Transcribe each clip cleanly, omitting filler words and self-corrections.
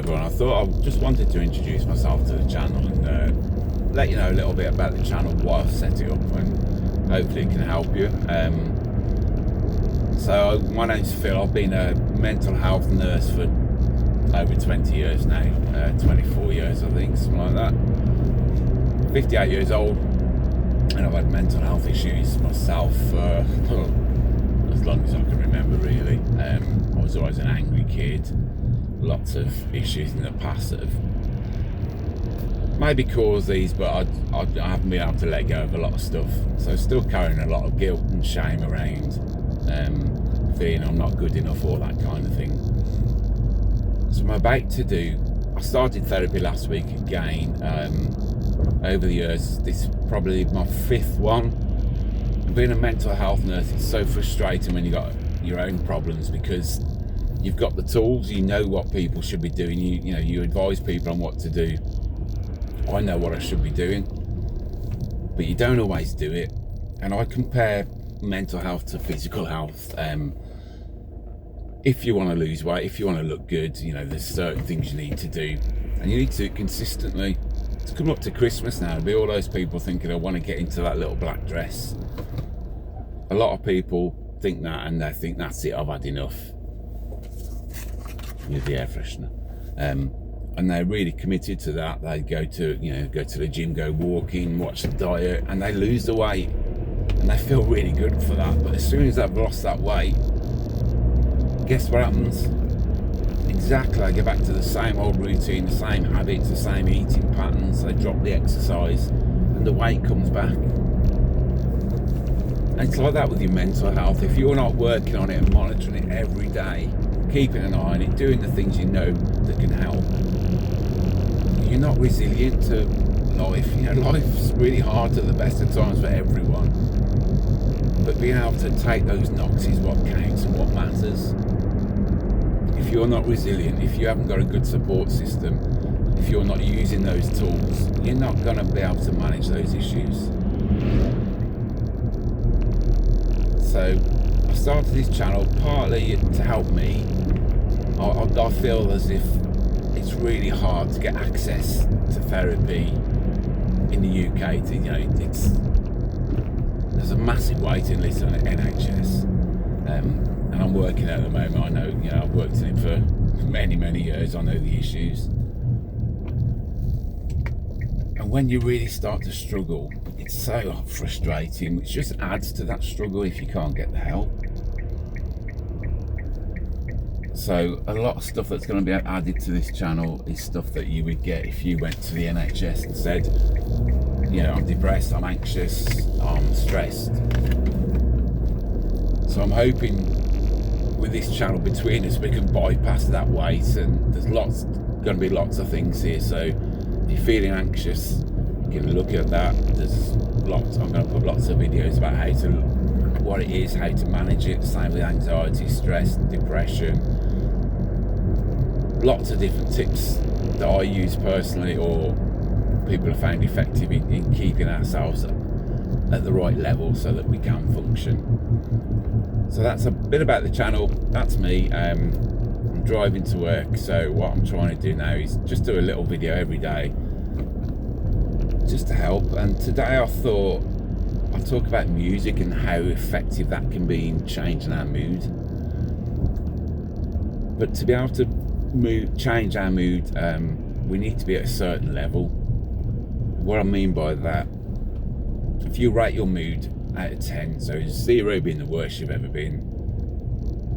everyone. I thought I just wanted to introduce myself to the channel and let you know a little bit about the channel, why I've set it up, and hopefully it can help you. So my name's Phil. I've been a mental health nurse for over 20 years now, 24 years I think, something like that. 58 years old, and I've had mental health issues myself for as long as I can remember, really. I was always an angry kid, lots of issues in the past that have maybe caused these, but I haven't been able to let go of a lot of stuff, so still carrying a lot of guilt and shame around, feeling I'm not good enough, all that kind of thing. So I'm about to do, I started therapy last week again. Over the years, this is probably my 5th one. Being a mental health nurse, it's so frustrating when you got your own problems, because you've got the tools, you know what people should be doing, you know, you advise people on what to do. I know what I should be doing, but you don't always do it. And I compare mental health to physical health. If you want to lose weight, if you want to look good, you know, there's certain things you need to do, and you need to do it consistently. It's coming up to Christmas now. There'll be all those people thinking, I want to get into that little black dress. A lot of people think that, and they think that's it, I've had enough with the air freshener. And they're really committed to that. They go to the gym, go walking, watch the diet, and they lose the weight, and they feel really good for that. But as soon as they've lost that weight, guess what happens? Exactly, they go back to the same old routine, the same habits, the same eating patterns. They drop the exercise, and the weight comes back. And it's like that with your mental health. If you're not working on it and monitoring it every day, keeping an eye on it, doing the things you know that can help, you're not resilient to life. You know, life's really hard at the best of times for everyone. But being able to take those knocks is what counts and what matters. If you're not resilient, if you haven't got a good support system, if you're not using those tools, you're not going to be able to manage those issues. So I started this channel partly to help me. I feel as if it's really hard to get access to therapy in the UK. There's a massive waiting list on the NHS, and I'm working at the moment. I know, I've worked in it for many years. I know the issues, and when you really start to struggle, it's so frustrating, which just adds to that struggle if you can't get the help. So a lot of stuff that's going to be added to this channel is stuff that you would get if you went to the NHS and said, I'm depressed, I'm anxious, I'm stressed. So I'm hoping with this channel between us we can bypass that weight, and there's going to be lots of things here. So if you're feeling anxious, you can look at that. I'm going to put lots of videos about what it is, how to manage it. Same with anxiety, stress, depression. Lots of different tips that I use personally, or people have found effective in keeping ourselves at the right level so that we can function. So that's a bit about the channel. That's me. I'm driving to work, so what I'm trying to do now is just do a little video every day just to help. And today I thought I'll talk about music and how effective that can be in changing our mood. But to be able to change our mood, we need to be at a certain level. What I mean by that, if you rate your mood out of 10, so 0 being the worst you've ever been,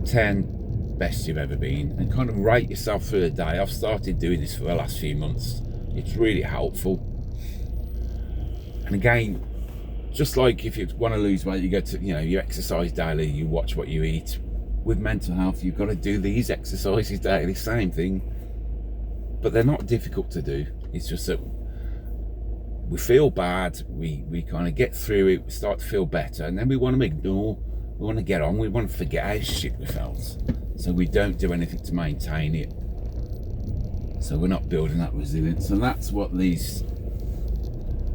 10 best you've ever been, and kind of rate yourself through the day. I've started doing this for the last few months. It's really helpful. And again, just like if you want to lose weight, you go to, you exercise daily, you watch what you eat. With mental health, you've got to do these exercises daily, same thing. But they're not difficult to do. It's just that we feel bad, we kind of get through it, we start to feel better, and then we want to ignore, we want to get on, we want to forget how shit we felt. So we don't do anything to maintain it. So we're not building that resilience. And that's what these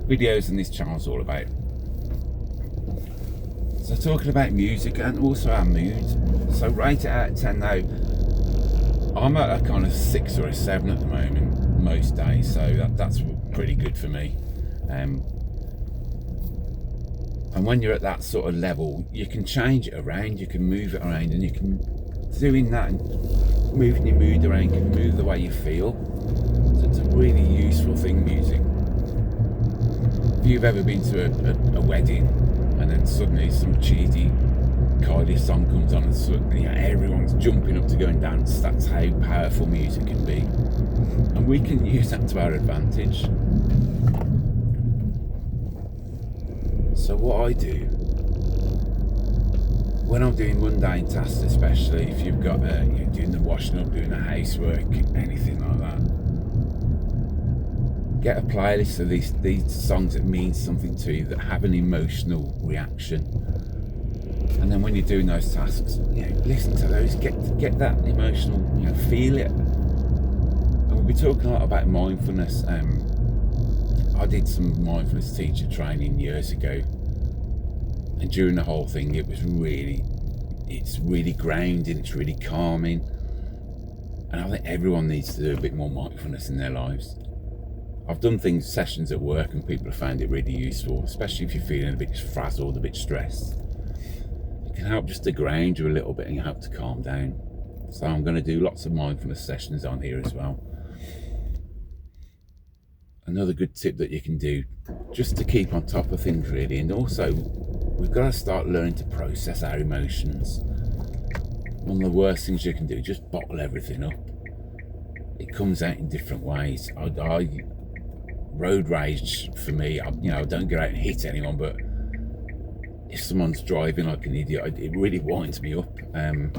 videos and this channel's all about. So talking about music and also our mood. So rate it out of 10 now. I'm at a kind of 6 or a 7 at the moment, most days, so that's pretty good for me. And when you're at that sort of level, you can change it around, you can move it around, and you can, doing that and moving your mood around can move the way you feel. So it's a really useful thing, music. If you've ever been to a wedding and then suddenly some cheesy Kylie song comes on and suddenly everyone's jumping up to go and dance, that's how powerful music can be. And we can use that to our advantage. So what I do when I'm doing mundane tasks, especially if you've got you're doing the washing up, doing the housework, anything like that, get a playlist of these songs that mean something to you, that have an emotional reaction. And then when you're doing those tasks, listen to those, get that emotional, feel it. And we'll be talking a lot about mindfulness. I did some mindfulness teacher training years ago, and during the whole thing, it's really grounding, it's really calming, and I think everyone needs to do a bit more mindfulness in their lives. I've done sessions at work, and people have found it really useful, especially if you're feeling a bit frazzled, a bit stressed. It can help just to ground you a little bit and help to calm down. So I'm going to do lots of mindfulness sessions on here as well. Another good tip that you can do, just to keep on top of things really, and also we've got to start learning to process our emotions. One of the worst things you can do, just bottle everything up. It comes out in different ways. Road rage for me, I don't go out and hit anyone, but if someone's driving like an idiot, it really winds me up. And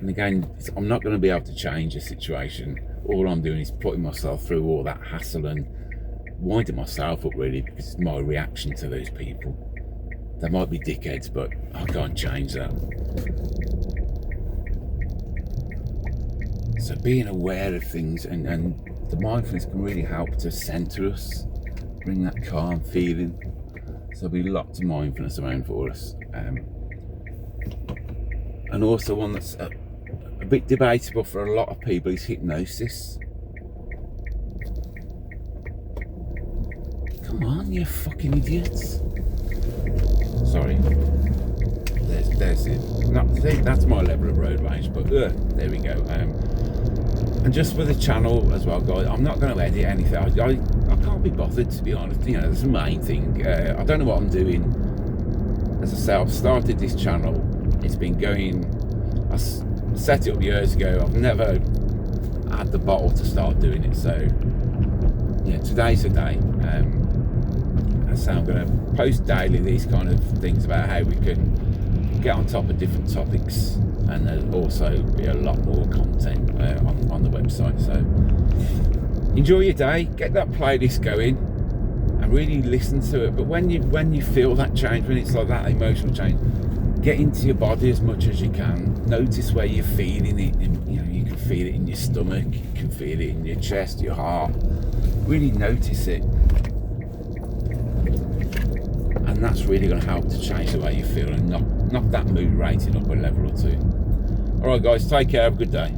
again, I'm not going to be able to change the situation. All I'm doing is putting myself through all that hassle and winding myself up really, because it's my reaction to those people. They might be dickheads, but I can't change that. So being aware of things and the mindfulness can really help to centre us, bring that calm feeling. So there'll be lots of mindfulness around for us. And also one that's a bit debatable for a lot of people is hypnosis. Come on, you fucking idiots. Sorry. There's it. That's my level of road rage, but there we go. And just for the channel as well, guys, I'm not going to edit anything. I can't be bothered, to be honest. That's the main thing. I don't know what I'm doing. As I say, I've started this channel. It's been going. I set it up years ago. I've never had the bottle to start doing it. So today's the day. So I'm going to post daily these kind of things about how we can get on top of different topics, and there'll also be a lot more content on the website. So enjoy your day, get that playlist going and really listen to it. But when you feel that change, when it's like that emotional change, get into your body as much as you can. Notice where you're feeling it. You can feel it in your stomach, you can feel it in your chest, your heart. Really notice it. And that's really going to help to change the way you feel and knock that mood rating up a level or two. All right, guys, take care. Have a good day.